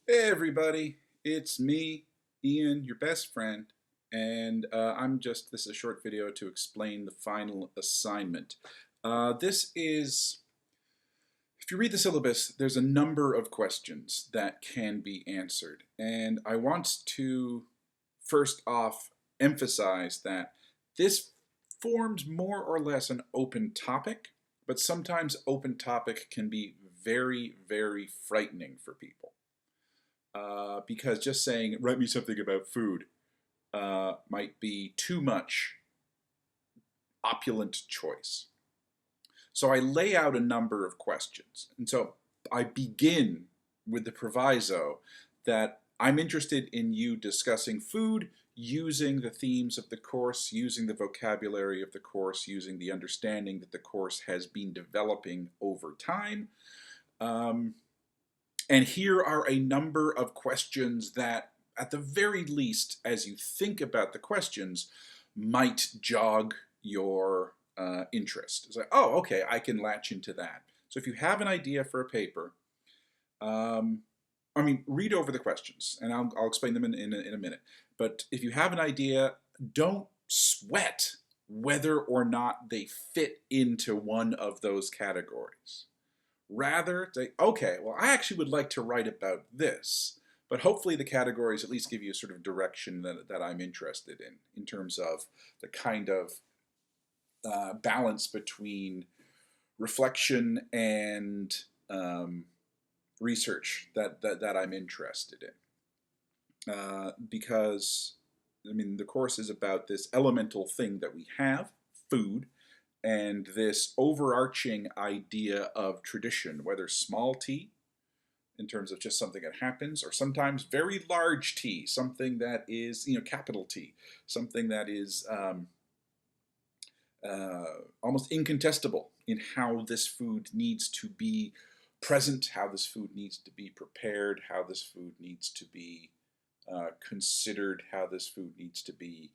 Hey everybody, it's me, Ian, your best friend, and this is a short video to explain the final assignment. If you read the syllabus, there's a number of questions that can be answered, and I want to first off emphasize that this forms more or less an open topic, but sometimes open topic can be very, very frightening for people because just saying, write me something about food, might be too much opulent choice. So I lay out a number of questions. And so I begin with the proviso that I'm interested in you discussing food using the themes of the course, using the vocabulary of the course, using the understanding that the course has been developing over time. Um, And here are a number of questions that, at the very least, as you think about the questions, might jog your interest. It's like, oh, okay, I can latch into that. So if you have an idea for a paper, um, read over the questions, and I'll explain them in a minute. But if you have an idea, don't sweat whether or not they fit into one of those categories. Rather, say, okay, well, I actually would like to write about this, but hopefully the categories at least give you a sort of direction that I'm interested in terms of the kind of balance between reflection and research that I'm interested in. Because, the course is about this elemental thing that we have, food, and this overarching idea of tradition, whether small t, in terms of just something that happens, or sometimes very large T, something that is, capital T, something that is almost incontestable in how this food needs to be present, how this food needs to be prepared, how this food needs to be considered, how this food needs to be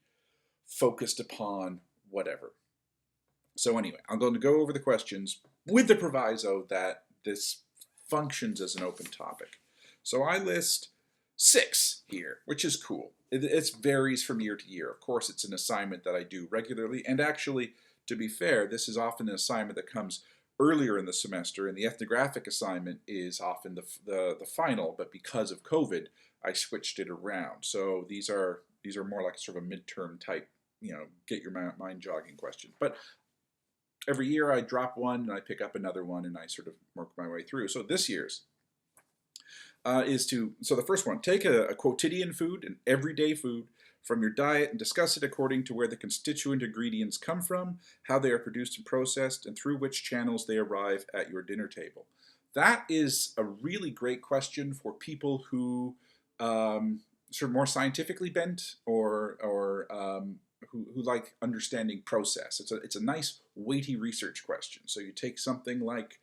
focused upon, whatever. So anyway, I'm going to go over the questions with the proviso that this functions as an open topic. So I list 6 here, which is cool. It varies from year to year. Of course, it's an assignment that I do regularly, and actually, to be fair, this is often an assignment that comes earlier in the semester, and the ethnographic assignment is often the final, but because of COVID, I switched it around. So these are more like sort of a midterm type, get your mind jogging question. But every year I drop one and I pick up another one and I sort of work my way through. So this year's so the first one, take a quotidian food, an everyday food, from your diet and discuss it according to where the constituent ingredients come from, how they are produced and processed, and through which channels they arrive at your dinner table. That is a really great question for people who sort of more scientifically bent or who like understanding process. It's a nice weighty research question. So you take something like,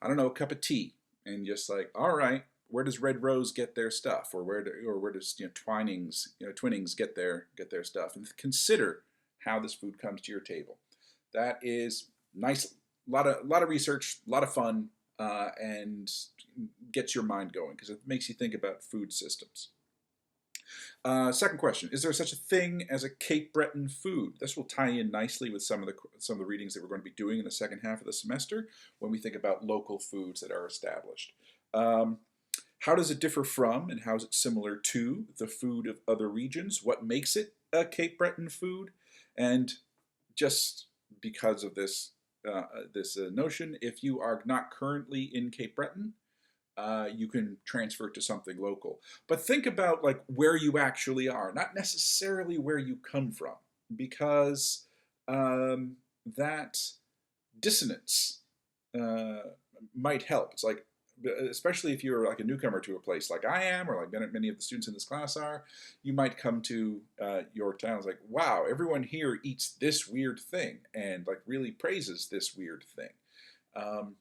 I don't know, a cup of tea, and just like, all right, where does Red Rose get their stuff, or where does Twinings get their stuff, and consider how this food comes to your table. That is nice. A lot of research, a lot of fun, and gets your mind going because it makes you think about food systems. Second question: is there such a thing as a Cape Breton food? This will tie in nicely with some of the readings that we're going to be doing in the second half of the semester when we think about local foods that are established. Um, how does it differ from, and how is it similar to, the food of other regions? What makes it a Cape Breton food? And just because of this notion, if you are not currently in Cape Breton, you can transfer to something local. But think about like where you actually are, not necessarily where you come from, because that dissonance uh, might help. It's like, especially if you're like a newcomer to a place like I am, or like many of the students in this class are, you might come to your town. It's like, wow, everyone here eats this weird thing and like really praises this weird thing. Um,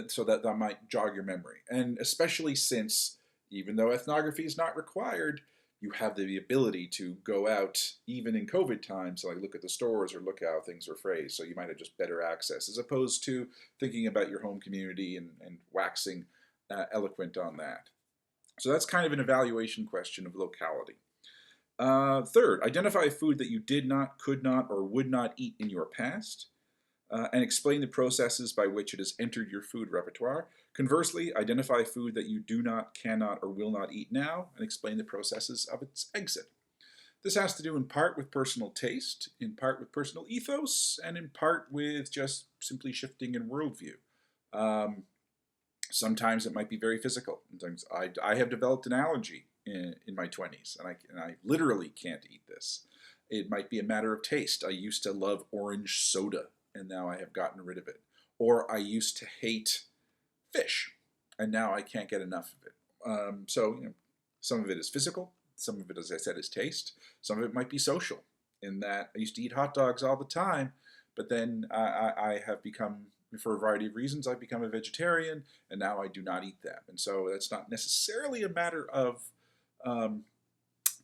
so that might jog your memory. And especially since, even though ethnography is not required, you have the ability to go out even in COVID times, like look at the stores or look at how things are phrased. So you might have just better access as opposed to thinking about your home community and waxing eloquent on that. So that's kind of an evaluation question of locality. Third, identify a food that you did not, could not, or would not eat in your past, and explain the processes by which it has entered your food repertoire. Conversely, identify food that you do not, cannot, or will not eat now, and explain the processes of its exit. This has to do in part with personal taste, in part with personal ethos, and in part with just simply shifting in worldview. Um, Sometimes it might be very physical. Sometimes I have developed an allergy in my 20s, and I literally can't eat this. It might be a matter of taste. I used to love orange soda, and now I have gotten rid of it. Or I used to hate fish, and now I can't get enough of it. So, some of it is physical. Some of it, as I said, is taste. Some of it might be social, in that I used to eat hot dogs all the time, but then I have become, for a variety of reasons, I've become a vegetarian, and now I do not eat them. And so that's not necessarily a matter of um,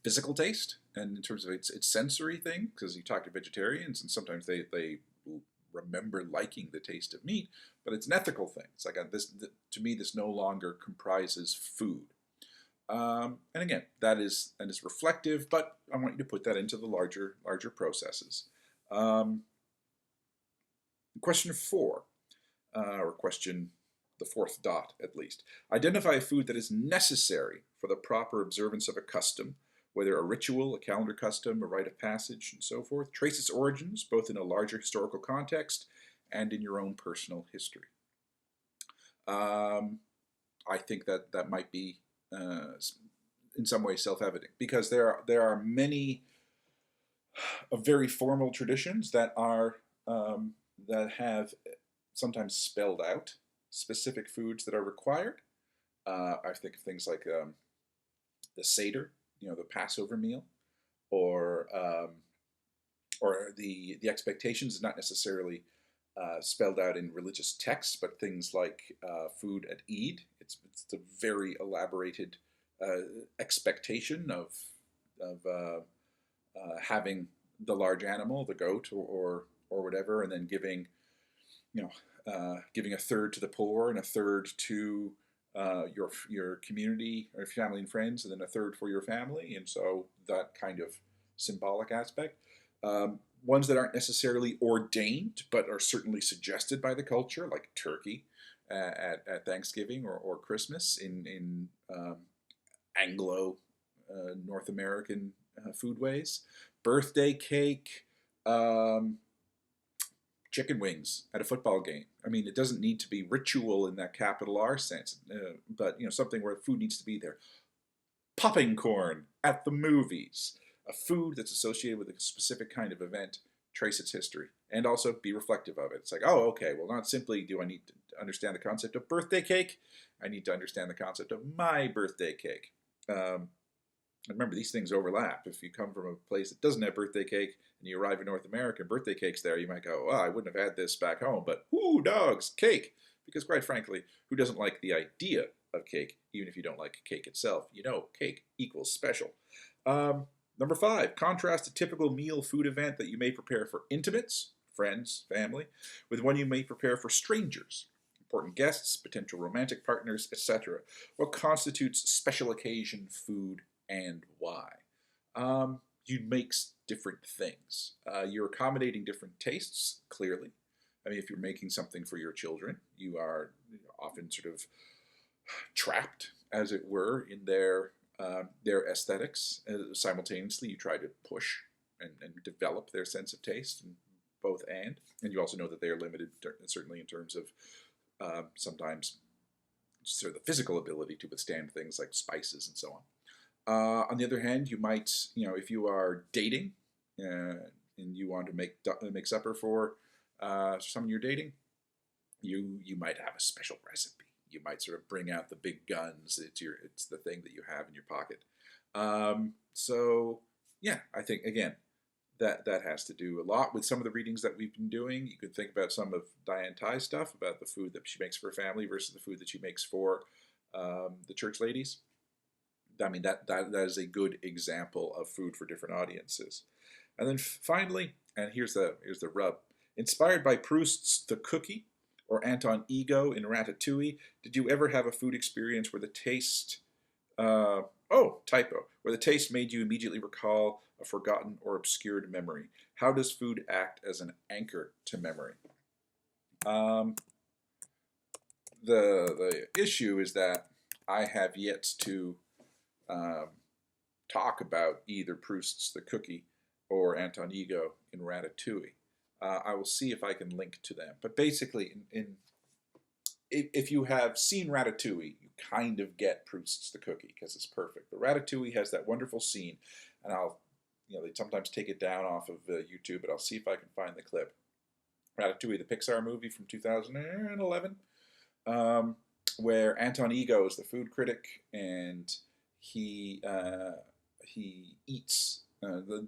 physical taste, and in terms of its sensory thing, because you talk to vegetarians, and sometimes they remember liking the taste of meat, but it's an ethical thing. It's like to me, this no longer comprises food. And again, that is reflective, but I want you to put that into the larger processes. Um, Question 4, or question the fourth dot at least. Identify a food that is necessary for the proper observance of a custom, whether a ritual, a calendar custom, a rite of passage, and so forth. Trace its origins, both in a larger historical context and in your own personal history. I think that might be in some ways self-evident, because there are many very formal traditions that are that have sometimes spelled out specific foods that are required. I think of things like the Seder, the Passover meal, or the expectations, not necessarily spelled out in religious texts, but things like food at Eid. It's a very elaborated expectation of having the large animal, the goat or whatever, and then giving giving a third to the poor and a third to your community or family and friends, and then a third for your family, and so that kind of symbolic aspect. Ones that aren't necessarily ordained, but are certainly suggested by the culture, like turkey at Thanksgiving or Christmas in Anglo North American foodways. Birthday cake, chicken wings at a football game. I mean, it doesn't need to be ritual in that capital R sense, but something where food needs to be there. Popping corn at the movies, a food that's associated with a specific kind of event. Trace its history and also be reflective of it. It's like, oh, okay, well, not simply do I need to understand the concept of birthday cake, I need to understand the concept of my birthday cake. Remember, these things overlap. If you come from a place that doesn't have birthday cake and you arrive in North America and birthday cake's there, you might go, oh, I wouldn't have had this back home, but whoo, dogs, cake. Because quite frankly, who doesn't like the idea of cake, even if you don't like cake itself? Cake equals special. Number 5, contrast a typical meal food event that you may prepare for intimates, friends, family, with one you may prepare for strangers, important guests, potential romantic partners, etc. What constitutes special occasion food and why? You make different things. You're accommodating different tastes, clearly. I mean, if you're making something for your children, you are often sort of trapped, as it were, in their aesthetics. Simultaneously, you try to push and develop their sense of taste, and both and you also know that they are limited, certainly in terms of sometimes sort of the physical ability to withstand things like spices and so on. On the other hand, you might, if you are dating and you want to make supper for someone you're dating, you might have a special recipe. You might sort of bring out the big guns. It's the thing that you have in your pocket. So yeah, I think again that has to do a lot with some of the readings that we've been doing. You could think about some of Diane Ty's stuff about the food that she makes for her family versus the food that she makes for the church ladies. I mean, that is a good example of food for different audiences. And then finally, and here's the rub. Inspired by Proust's The Cookie or Anton Ego in Ratatouille, did you ever have a food experience where the taste Oh, typo. Where the taste made you immediately recall a forgotten or obscured memory. How does food act as an anchor to memory? Um, the issue is that I have yet to um, talk about either Proust's The Cookie or Anton Ego in Ratatouille. I will see if I can link to them. But basically, if you have seen Ratatouille, you kind of get Proust's The Cookie because it's perfect. But Ratatouille has that wonderful scene, and they sometimes take it down off of YouTube, but I'll see if I can find the clip. Ratatouille, the Pixar movie from 2011, um, where Anton Ego is the food critic, and he eats the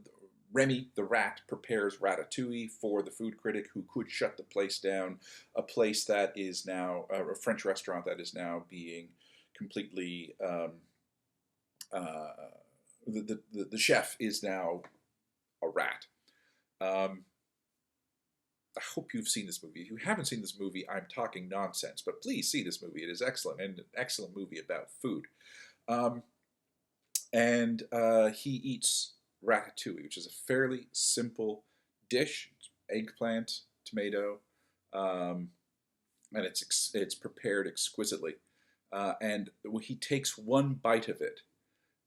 Remy the rat prepares ratatouille for the food critic who could shut the place down, a place that is now a French restaurant that is now being completely uh, the chef is now a rat. Um, I hope you've seen this movie. If you haven't seen this movie, I'm talking nonsense, but please see this movie. It is excellent and an excellent movie about food. Um, and he eats ratatouille, which is a fairly simple dish: eggplant, tomato, um, and it's prepared exquisitely. And he takes one bite of it,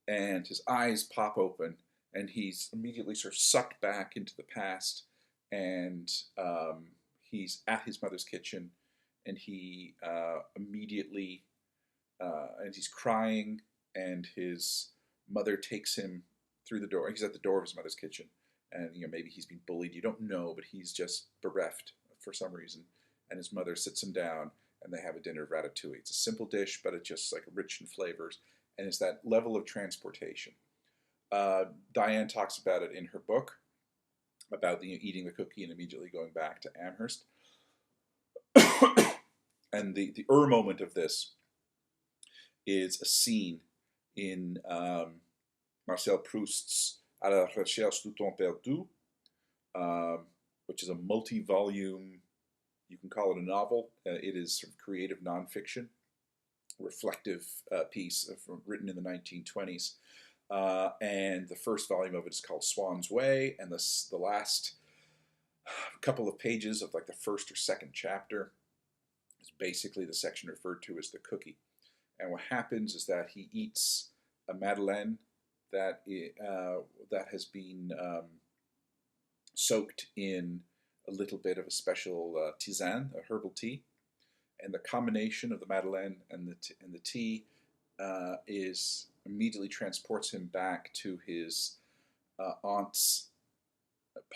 and his eyes pop open, and he's immediately sort of sucked back into the past, and he's at his mother's kitchen, and he immediately and he's crying, and his mother takes him through the door. He's at the door of his mother's kitchen, and maybe he's been bullied. You don't know, but he's just bereft for some reason. And his mother sits him down, and they have a dinner of ratatouille. It's a simple dish, but it's just like rich in flavors, and it's that level of transportation. Diane talks about it in her book about eating the cookie and immediately going back to Amherst. And the moment of this is a scene in Marcel Proust's À la recherche du temps perdu, which is a multi-volume, you can call it a novel. It is sort of creative nonfiction, reflective piece written in the 1920s. And the first volume of it is called Swan's Way, and the last couple of pages of like the first or second chapter is basically the section referred to as the cookie. And what happens is that he eats a madeleine that has been soaked in a little bit of a special tisane, a herbal tea, and the combination of the madeleine and the tea is immediately transports him back to his aunt's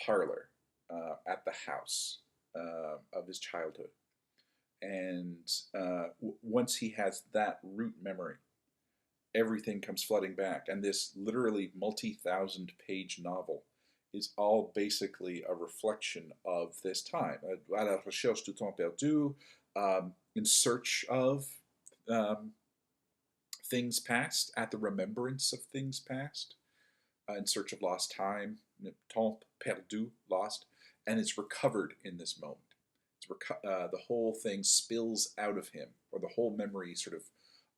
parlor at the house of his childhood. And once he has that root memory, everything comes flooding back. And this literally multi-thousand page novel is all basically a reflection of this time. À la recherche du temps perdu, in search of things past, at the remembrance of things past, in search of lost time, temps perdu, lost, and it's recovered in this moment. The whole thing spills out of him, or the whole memory sort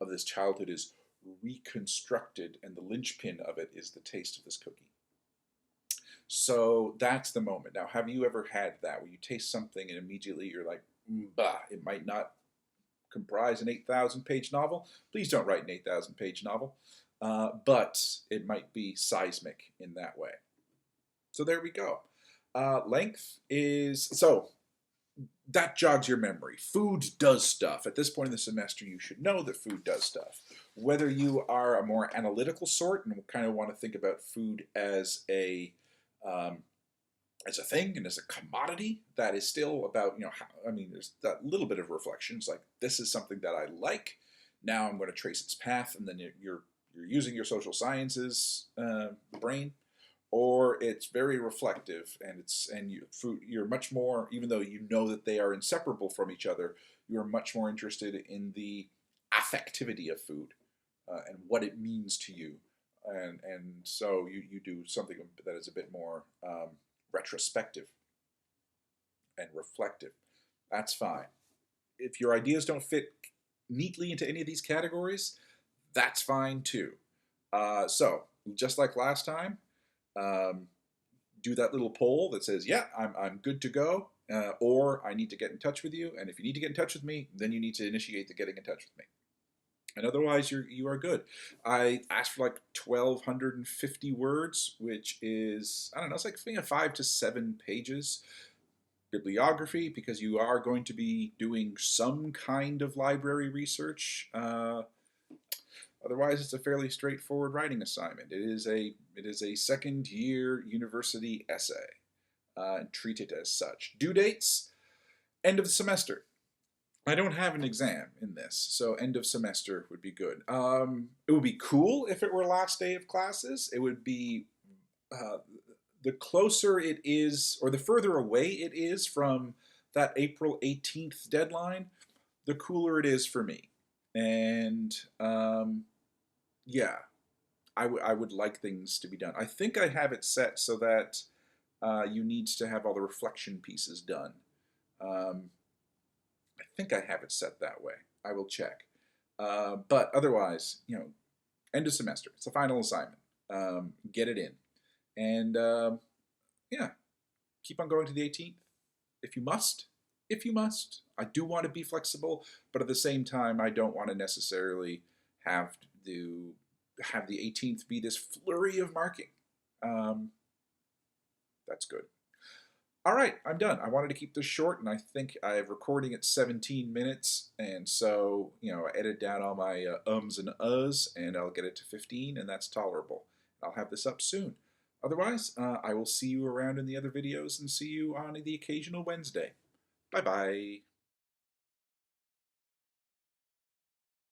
of this childhood is reconstructed, and the linchpin of it is the taste of this cookie. So that's the moment. Now, have you ever had that where you taste something and immediately you're like, bah, it might not comprise an 8,000 page novel? Please don't write an 8,000 page novel. But it might be seismic in that way. So there we go. Length is, so that jogs your memory. Food does stuff. At this point in the semester, you should know that food does stuff. Whether you are a more analytical sort and kind of want to think about food as a thing and as a commodity that is still about, there's that little bit of reflections like, this is something that I like. Now I'm going to trace its path, and then you're using your social sciences brain. Or it's very reflective, and you're much more, even though you know that they are inseparable from each other, you're much more interested in the affectivity of food and what it means to you, and so you do something that is a bit more retrospective and reflective. That's fine. If your ideas don't fit neatly into any of these categories, that's fine too. So, just like last time, um, do that little poll that says, yeah, I'm good to go, or I need to get in touch with you. And if you need to get in touch with me, then you need to initiate the getting in touch with me. And otherwise, you are good. I asked for like 1,250 words, which is, I don't know, it's like 5 to 7 pages. Bibliography, because you are going to be doing some kind of library research. Otherwise, it's a fairly straightforward writing assignment. It is a second year university essay. Treat it as such. Due dates: end of the semester. I don't have an exam in this, so end of semester would be good. It would be cool if it were last day of classes. It would be uh, the closer it is, or the further away it is from that April 18th deadline, the cooler it is for me. And yeah, I would like things to be done. I think I have it set so that you need to have all the reflection pieces done. Um, I think I have it set that way. I will check. But otherwise, end of semester. It's a final assignment. Get it in. And yeah, keep on going to the 18th if you must. If you must. I do want to be flexible, but at the same time, I don't want to necessarily have to have the 18th be this flurry of marking. Um, that's good. All right, I'm done. I wanted to keep this short, and I think I'm recording at 17 minutes, and so I edit down all my ums and uhs, and I'll get it to 15, and that's tolerable. I'll have this up soon. Otherwise, I will see you around in the other videos, and see you on the occasional Wednesday. Bye bye.